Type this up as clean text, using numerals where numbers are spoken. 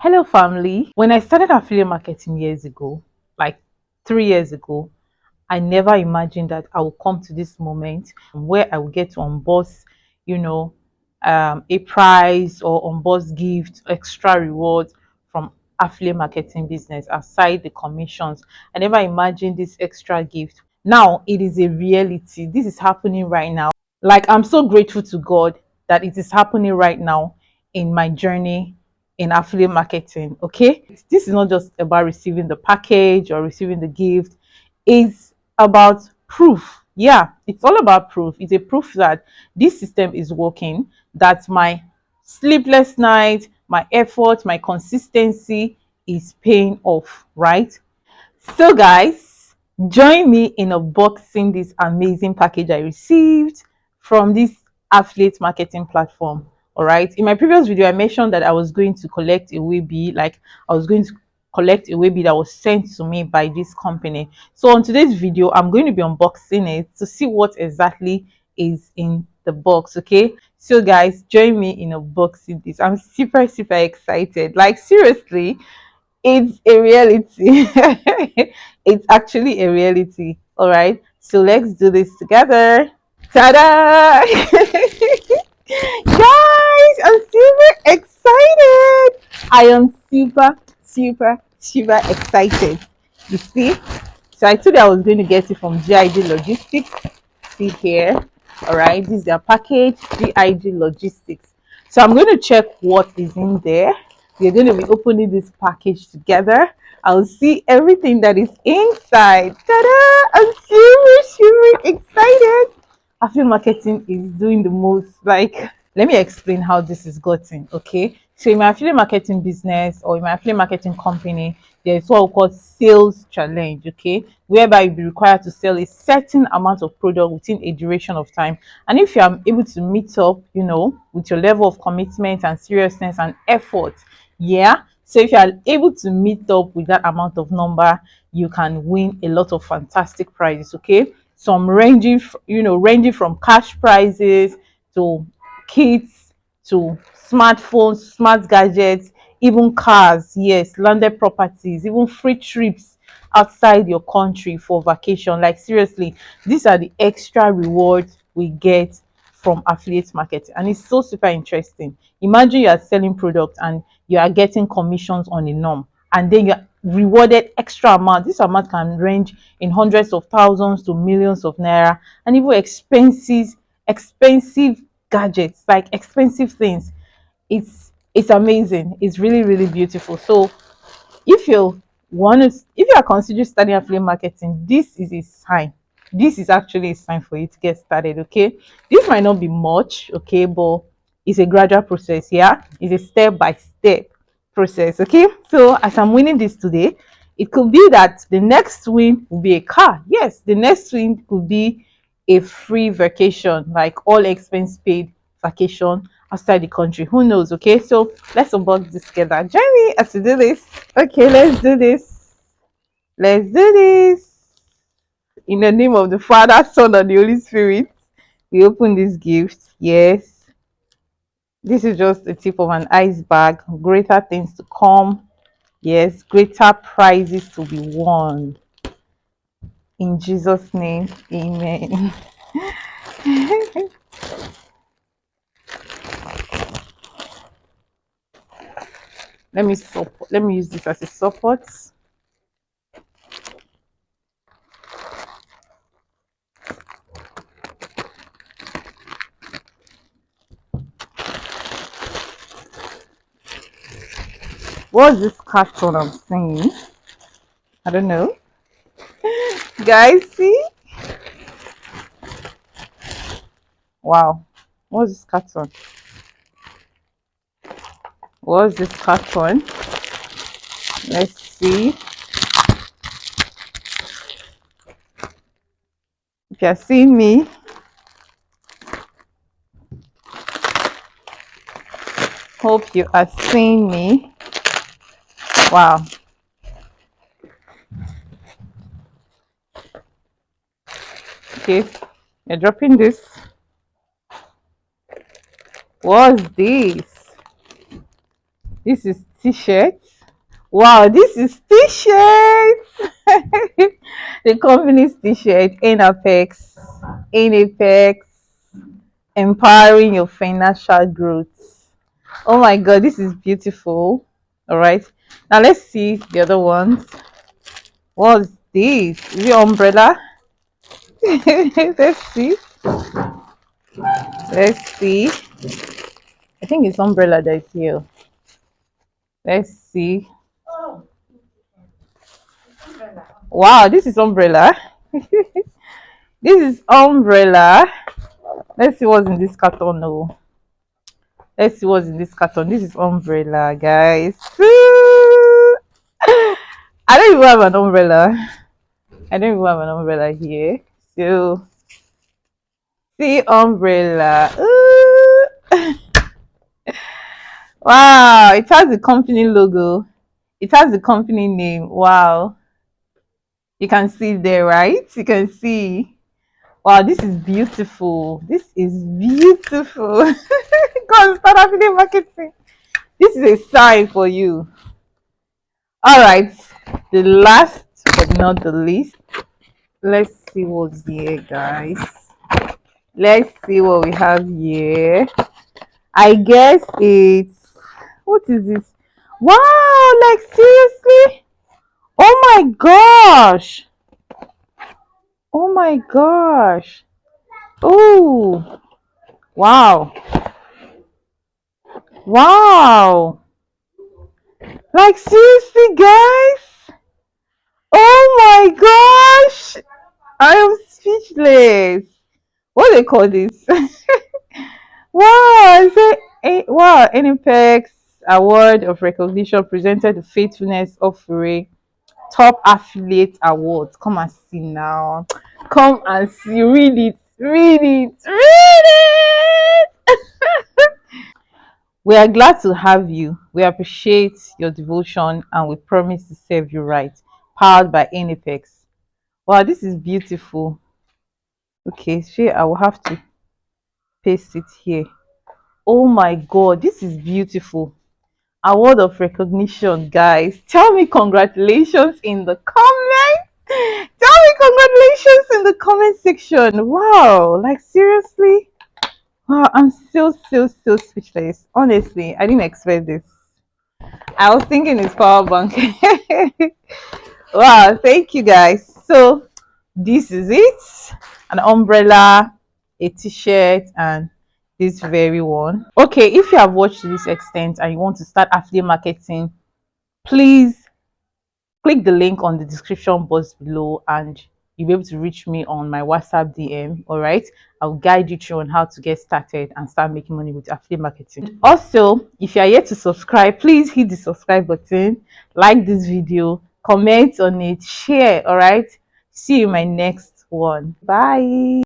Hello, family. When I started affiliate marketing years ago, like 3 years ago, I never imagined that I would come to this moment where I will get to unbox, you know, a prize or unbox gift, extra rewards from affiliate marketing business aside the commissions. I never imagined this extra gift. Now it is a reality. This is happening right now. Like, I'm so grateful to God that it is happening right now in my journey in affiliate marketing. Okay, this is not just about receiving the package or receiving the gift, it's about proof. Yeah, it's all about proof. It's a proof that this system is working, that my sleepless night, my effort, my consistency is paying off, right? So, guys, join me in unboxing this amazing package I received from this affiliate marketing platform. All right. In my previous video, I mentioned that I was going to collect a Weebie, like I was going to collect a Weebie that was sent to me by this company. So, on today's video, I'm going to be unboxing it to see what exactly is in the box. Okay. So, guys, join me in unboxing this. I'm super, super excited. Like, seriously, it's a reality. It's actually a reality. All right. So let's do this together. Ta-da! Guys, I'm super excited. I am super, super, super excited. You see? So I told you I was going to get it from GIG Logistics. See here. All right. This is their package, GIG Logistics. So I'm going to check what is in there. We're going to be opening this package together. I'll see everything that is inside. Ta-da! I'm super, super excited. Affiliate marketing is doing the most. Like, let me explain how this is gotten. Okay, so in my affiliate marketing business or in my affiliate marketing company, there's what we call sales challenge. Okay, whereby you'll be required to sell a certain amount of product within a duration of time, and if you are able to meet up, with your level of commitment and seriousness and effort, yeah, so if you are able to meet up with that amount of number, you can win a lot of fantastic prizes. Okay, some ranging from cash prizes to kits to smartphones, smart gadgets, even cars, yes, landed properties, even free trips outside your country for vacation. Like, seriously, these are the extra rewards we get from affiliate marketing, and it's so super interesting. Imagine you are selling products and you are getting commissions on a norm, and then you're rewarded extra amount. This amount can range in hundreds of thousands to millions of naira, and even expensive gadgets, like expensive things. It's amazing. It's really, really beautiful. So if you if you are considering studying affiliate marketing, this is a sign. This is actually a sign for you to get started. Okay, this might not be much, okay, but it's a gradual process. Yeah, it's a step by step process. Okay, so as I'm winning this today, it could be that the next win will be a car. Yes, the next win could be a free vacation, like all expense paid vacation outside the country. Who knows? Okay, so let's unbox this together. Join me as we do this. Okay, let's do this. Let's do this. In the name of the Father, Son, and the Holy Spirit, we open this gift. Yes, this is just the tip of an iceberg. Greater things to come. Yes, greater prizes to be won. In Jesus' name, amen. Let me use this as a support. What's this carton I'm seeing? I don't know. Guys, see? Wow. What's this carton? What's this carton? Let's see. If you're seeing me, hope you are seeing me. Wow. Okay. You're dropping this. What's this? This is t-shirt. Wow, this is t-shirt. The company's t-shirt in Apex, empowering your financial growth. Oh my god, this is beautiful. All right, now let's see the other ones. What's this? Is it umbrella? Let's see. Let's see. I think it's umbrella that is here. Let's see. Wow, this is umbrella. This is umbrella. Let's see what's in this carton. No. Let's see what's in this carton. This is umbrella, guys. I don't even have an umbrella. I don't even have an umbrella here. So, see umbrella. Wow, it has the company logo. It has the company name. Wow. You can see there, right? You can see. Wow, this is beautiful. This is beautiful. Go and start affiliate marketing. This is a sign for you. All right, the last but not the least. Let's see what's here, guys. Let's see what we have here. I guess it's, what is this? Wow, like seriously? Oh my gosh. Oh my gosh. Oh, wow. Wow. Like seriously, guys? Oh my gosh. I am speechless. What do they call this? Wow, is it wow, NPEX Award of Recognition presented the Faithfulness of Ray Top Affiliate Award. Come and see now. Come and see. Read it. Read it. Read it. We are glad to have you. We appreciate your devotion and we promise to serve you right. Powered by NPEX. Wow, this is beautiful. Okay, so I will have to paste it here. Oh my god, this is beautiful. Award of recognition, guys. Tell me congratulations in the comments. Tell me congratulations in the comment section. Wow, like seriously. Wow, I'm so speechless. Honestly, I didn't expect this. I was thinking it's power bank. Wow, thank you guys. So this is it. An umbrella, a t-shirt, and this very one. Okay, if you have watched to this extent and you want to start affiliate marketing, please click the link on the description box below and you'll be able to reach me on my WhatsApp DM. All right, I'll guide you through on how to get started and start making money with affiliate marketing. Also, if you are yet to subscribe, please hit the subscribe button, like this video, comment on it, share. All right, see you in my next one. Bye.